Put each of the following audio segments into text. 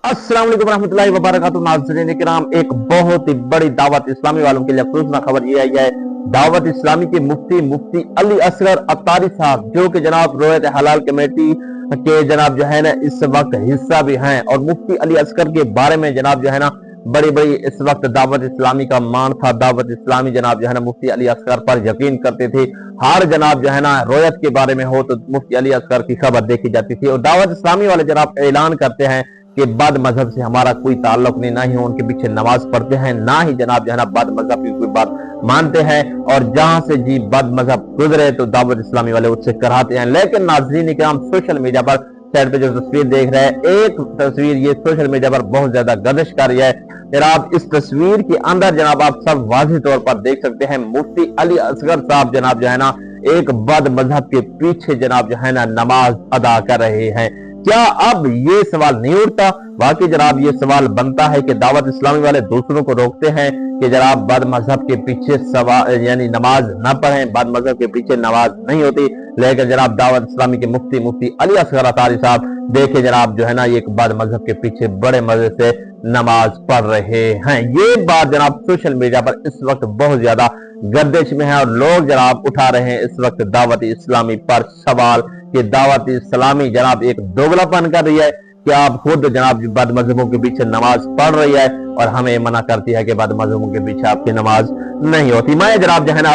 अस्सलाम वालेकुम रहमतुल्लाहि व बरकातुहू। नाज़रीन किराम, एक बहुत ही बड़ी दावत इस्लामी वालों के लिए खुशनुमा खबर ये आई है। दावत इस्लामी के मुफ्ती अली असगर अत्तारी साहब, जो कि जनाब रोयत हलाल कमेटी के जनाब जो है ना इस वक्त हिस्सा भी हैं, और मुफ्ती अली असगर के बारे में जनाब जो है ना बड़ी बड़ी इस वक्त दावत इस्लामी का मान था। दावत इस्लामी जनाब जो है ना मुफ्ती अली असगर पर यकीन करते थे। हर जनाब जो है ना रोयत के बारे में हो तो मुफ्ती अली असगर की खबर देखी जाती थी। और दावत इस्लामी वाले जनाब ऐलान करते हैं कि बद मजहब से हमारा कोई ताल्लुक नहीं, ना ही उनके पीछे नमाज पढ़ते हैं, ना ही जनाब जो है ना बद मजहब की कोई बात मानते हैं। और जहां से जी बद मजहब गुजरे तो दावत इस्लामी वाले उससे कराते हैं। लेकिन नाज़रीन किराम, सोशल मीडिया पर साइड पे जो तस्वीर देख रहे हैं, एक तस्वीर ये सोशल मीडिया पर बहुत ज्यादा गर्दिशकारी है। जनाब इस तस्वीर के अंदर जनाब आप सब वाज़ेह तौर पर देख सकते हैं, मुफ्ती अली असगर साहब जनाब जो है ना एक बद मजहब के पीछे जनाब जो है ना नमाज अदा कर रहे हैं। क्या अब ये सवाल नहीं उठता? वाकई जनाब ये सवाल बनता है कि दावत इस्लामी वाले दूसरों को रोकते हैं कि जनाब बद मजहब के पीछे सवाल यानी नमाज न पढ़ें, बद मजहब के पीछे नमाज नहीं होती। लेकिन जनाब दावत इस्लामी के मुफ्ती अली असगर अत्तारी साहब देखे जनाब जो है ना एक बद मजहब के पीछे बड़े मजे से नमाज पढ़ रहे हैं। ये बात जनाब सोशल मीडिया पर इस वक्त बहुत ज्यादा गर्दिश में है और लोग जनाब उठा रहे हैं इस वक्त दावत इस्लामी पर सवाल कि दावत इस्लामी जनाब एक दोगलापन कर रही है कि आप खुद जनाब बद मजहबों के पीछे नमाज पढ़ रही है और हमें मना करती है कि बद मजहबों के पीछे आपकी नमाज नहीं होती। मैं जनाब जो है ना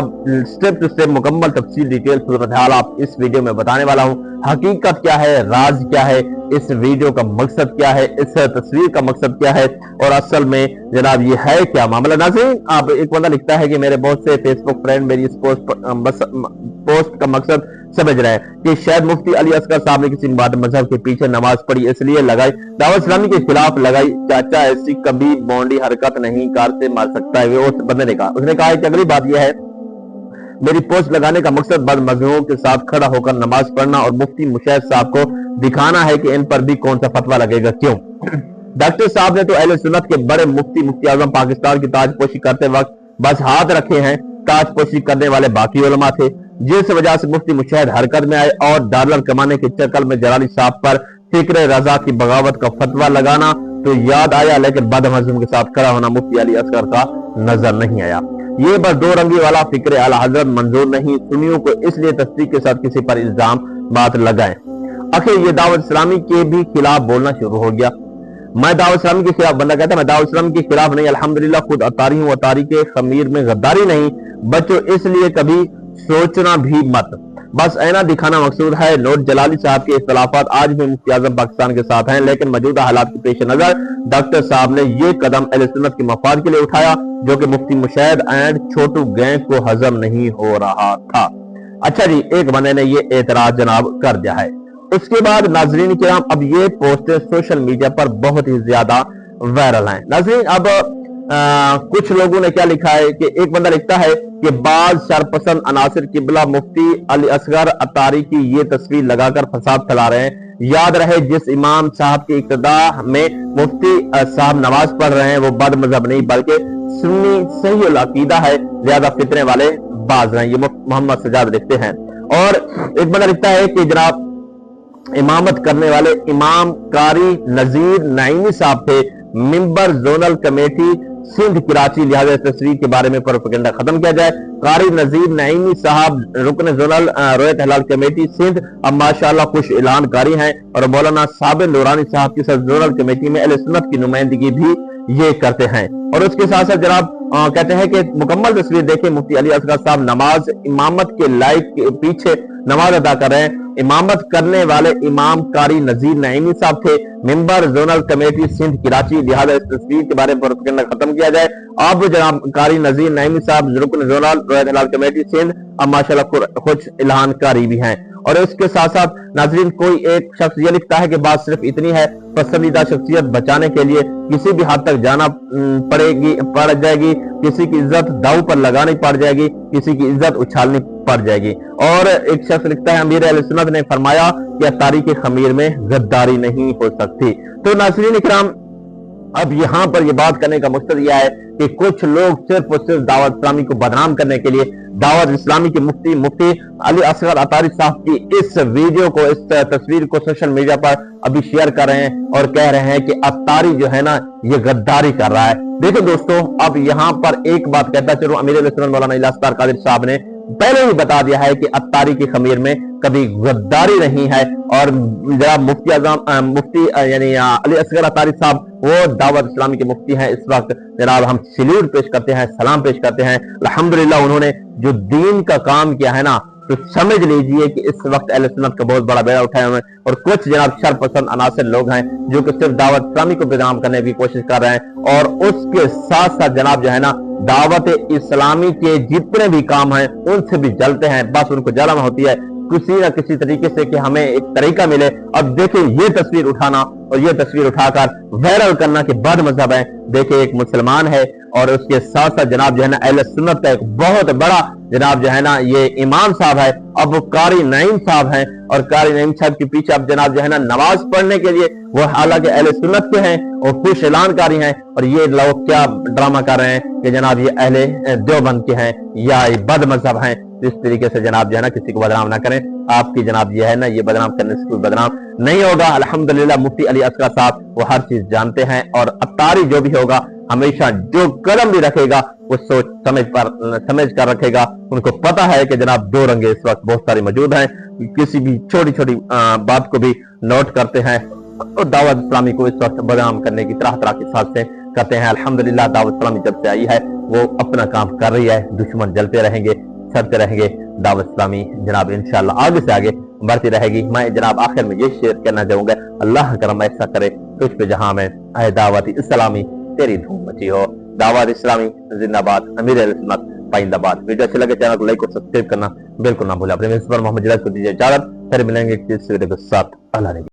स्टेप टू स्टेप मुकम्मल तफसील डिटेल सूरत हाल आप इस वीडियो में बताने वाला हूँ। हकीकत क्या है, राज क्या है, इस वीडियो का मकसद क्या है, इस तस्वीर का मकसद क्या है और असल में जनाब ये है क्या मामला। नाज़रीन, आप एक बंदा लिखता है कि मेरे बहुत से फेसबुक फ्रेंड मेरी इस पोस्ट का मकसद समझ रहे हैं कि शायद मुफ्ती अली असगर साहब ने किसी बद मजहब के पीछे नमाज पढ़ी इसलिए लगाई, दावत इस्लामी के खिलाफ लगाई। चाचा ऐसी कभी बॉन्डी हरकत नहीं, कार से मार सकता है। वो उस बंदे ने कहा, उसने कहा कि अगली बात यह है, मेरी पोस्ट लगाने का मकसद बद मजहबों के साथ खड़ा होकर नमाज पढ़ना और मुफ्ती मुशैद साहब को दिखाना है कि इन पर भी कौन सा फतवा लगेगा। क्यों? डॉक्टर साहब ने तो अहले सुन्नत के बड़े मुफ्ती आजम पाकिस्तान की ताजपोशी करते वक्त बस हाथ रखे हैं, ताजपोशी करने वाले बाकी उलमा थे, जिस वजह से मुफ्ती मुशैद हरकत में आए और डॉलर कमाने के चक्कर में जलाली साहब पर फिक्र रजा की बगावत का फतवा लगाना तो याद आया, लेकिन बद मजहब के साथ खड़ा होना मुफ्ती अली असगर का नजर नहीं आया। ये बस दो रंगी वाला फिक्र आला हजरत मंजूर नहीं, सुन्नियों को इसलिए तस्दीक के साथ किसी पर इल्जाम बात लगाए। आखिर ये दावत इस्लामी के भी खिलाफ बोलना शुरू हो गया। मैं दावत इस्लामी के खिलाफ, बंदा कहता है मैं दावत इस्लामी के खिलाफ नहीं, अल्हम्दुलिल्लाह खुद अत्तारी हूँ, अत्तारी के खमीर में गद्दारी नहीं। बच्चों इसलिए कभी सोचना भी मत, बस ऐना दिखाना मकसूद है। नोट जलाली साहब के इख्तलाफात आज भी मुफ्ती आजम पाकिस्तान के साथ हैं, लेकिन मौजूदा हालात के पेश नजर डॉक्टर साहब ने ये कदम अहले सुन्नत के मफाद के लिए उठाया, जो कि मुफ्ती मुशैद एंड छोटू गैंग को हजम नहीं हो रहा था। अच्छा जी, एक बंदे ने ये एतराज जनाब कर दिया है। उसके बाद नाजरीन किराम, अब ये पोस्टें सोशल मीडिया पर बहुत ही ज्यादा वायरल हैं। नाजरीन, अब कुछ लोगों ने क्या लिखा है कि एक बंदा लिखता है कि बाज शरपसंद अनासिर किबला मुफ्ती अली असगर अत्तारी की ये तस्वीर लगाकर फसाद फैला रहे हैं। याद रहे, जिस इमाम साहब की इक्तदा में मुफ्ती साहब नमाज पढ़ रहे हैं वो बद मजहब नहीं बल्कि सुन्नी सही अकीदा है, ज्यादा फितने वाले बाज हैं। ये मोहम्मद सजाद लिखते हैं। और एक बंदा लिखता है कि जनाब इमामत करने वाले इमाम कारी नजीर नईमी साहब थे, मिंबर जोनल कमेटी सिंध कराची, लिहाजा इस तस्वीर के बारे में प्रोपेगेंडा खत्म किया जाए। कारी नजीर नईमी साहब रुकन जोनल रोयत हलाल कमेटी सिंध अब माशाअल्लाह कुछ ऐलान कारी हैं और मौलाना साबिर नूरानी साहब की साथ जोनल कमेटी में अहले सुन्नत की नुमाइंदगी भी ये करते हैं। और उसके साथ साथ जनाब कहते हैं कि मुकम्मल तस्वीर देखें, मुफ्ती अली असगर साहब नमाज इमामत के लाइक के पीछे नमाज अदा कर रहे हैं। इमामत करने वाले इमाम कारी नजीर नईमी साहब थे, member zonal committee Sindh Karachi, लिहाजा इस तस्वीर के बारे में प्रोपेगेंडा खत्म किया जाए। अब जनाब कारी नजीर नईमी साहब रुकन जोनल रोयत हलाल कमेटी सिंध अब माशाअल्लाह कुछ ऐलान कारी भी हैं। और इसके साथ साथ नाजरीन, कोई एक शख्स ये लिखता है कि बात सिर्फ इतनी है, पसंदीदा शख्सियत बचाने के लिए किसी भी हद तक जाना पड़ जाएगी, किसी की इज्जत दाव पर लगानी पड़ जाएगी, किसी की इज्जत उछालनी पड़ जाएगी। और एक शख्स लिखता है, अमीर अहले सुन्नत ने फरमाया कि अत्तारी के खमीर में गद्दारी नहीं हो सकती। तो नाज़रीन इकराम, अब यहाँ पर यह बात करने का मकसद यह है कि कुछ लोग सिर्फ और सिर्फ दावत इस्लामी को बदनाम करने के लिए दावत इस्लामी के मुफ्ती अली असगर अतारी साहब की इस वीडियो को, इस तस्वीर को सोशल मीडिया पर अभी शेयर कर रहे हैं और कह रहे हैं कि अतारी जो है ना ये गद्दारी कर रहा है। देखो दोस्तों, अब यहाँ पर एक बात कहता चलो, अमीर अहले सुन्नत मौलाना इलियास अस्तार कादरी साहब ने पहले ही बता दिया है कि अत्तारी की खमीर में कभी गद्दारी नहीं है। और जनाब मुफ्ती यानी अली असगर अत्तारी साहब वो दावत इस्लामी के मुफ्ती हैं इस वक्त। जनाब हम सल्यूट पेश करते हैं, सलाम पेश करते हैं। अल्हम्दुलिल्लाह उन्होंने जो दीन का काम किया है ना, तो समझ लीजिए कि इस वक्त अहले सुन्नत का बहुत बड़ा बेड़ा उठाए हुए हैं। और कुछ जनाब शरपसंद अनासर लोग हैं जो कि सिर्फ दावत इस्लामी को बदनाम करने की कोशिश कर रहे हैं, और उसके साथ साथ जनाब जो है ना दावत इस्लामी के जितने भी काम हैं उनसे भी जलते हैं। बस उनको जलन होती है किसी न किसी तरीके से कि हमें एक तरीका मिले। अब देखिए ये तस्वीर उठाना और ये तस्वीर उठाकर वायरल करना के बद मजहब है। देखिए एक मुसलमान है और उसके साथ साथ जनाब जो है ना अहले सुन्नत का एक बहुत बड़ा जनाब जो है ना ये इमाम साहब है, अब कारी नईम साहब हैं, और कारी नईम साहब के पीछे अब जनाब जो है ना नमाज पढ़ने के लिए वो हालांकि अहले सुन्नत के हैं और खुश ऐलानकारी हैं, और ये लोग क्या ड्रामा कर रहे हैं कि जनाब ये अहले देवबंद के हैं या ये बद मजहब हैं। इस तरीके से जनाब जो है ना किसी को बदनाम ना करें। आपकी जनाब ये है ना ये बदनाम करने से कोई बदनाम नहीं होगा। अल्हम्दुलिल्लाह मुफ्ती अली असगर साहब वो हर चीज जानते हैं, और अत्तारी जो भी होगा हमेशा जो कदम भी रखेगा वो सोच समझ कर रखेगा। उनको पता है कि जनाब दो रंगे इस वक्त बहुत सारे मौजूद हैं, किसी भी छोटी छोटी बात को भी नोट करते हैं और दावत इस्लामी को इस वक्त बदनाम करने की तरह तरह की साजिशें करते हैं। अल्हम्दुलिल्लाह दावत इस्लामी जब से आई है वो अपना काम कर रही है, दुश्मन जलते रहेंगे, सड़ते रहेंगे। दावत इस्लामी जनाब इंशाअल्लाह आगे से आगे बढ़ती रहेगी। मैं जनाब आखिर में ये शेयर करना चाहूंगा, अल्लाह करम ऐसा करे तुझ पे जहां में आए दावत इस्लामी तेरी धूम मची हो। दावत इस्लामी जिंदाबाद, अमीर अहले सुन्नत पाइंदाबाद। वीडियो अच्छे लगे चैनल को लाइक और सब्सक्राइब करना बिल्कुल ना भूलें। अपने मोहम्मद जिलाद को दीजिए इजाजत, फिर मिलेंगे किसी वीडियो के साथ। अल्लाह